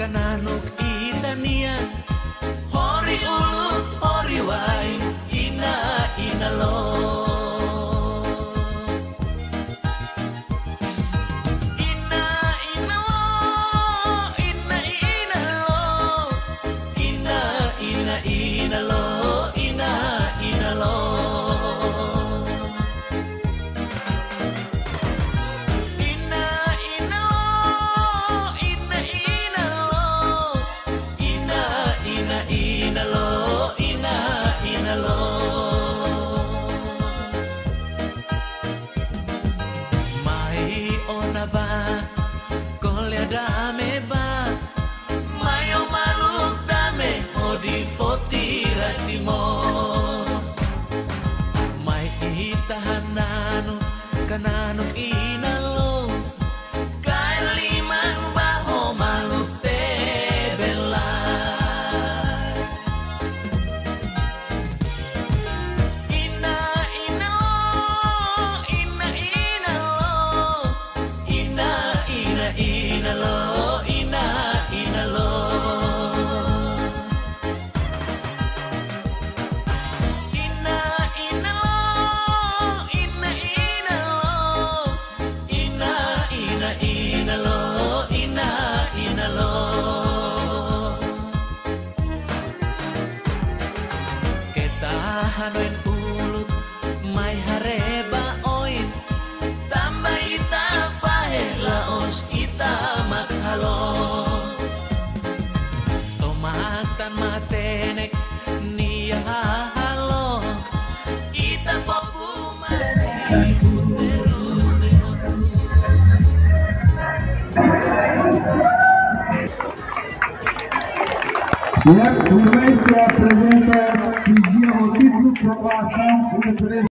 kananok itania hori ulut hori wai ina inalo ina inalo ina inalo ina ina inalo ina inalo dame ba mayo maluk dame odi fotira mo may itahanano kananong inalo kay limang baho maluk te belay ina inalo ina inalo ina ina inalo ina inalo ina inalo ina inalo ina ina inalo ina inalo ketahanon ulut may hareba oin tambay ita fahe laos ita makhalo tomatan matenek niya halo ita papuman terus de otu Ya, documente apresenta o título de aprovação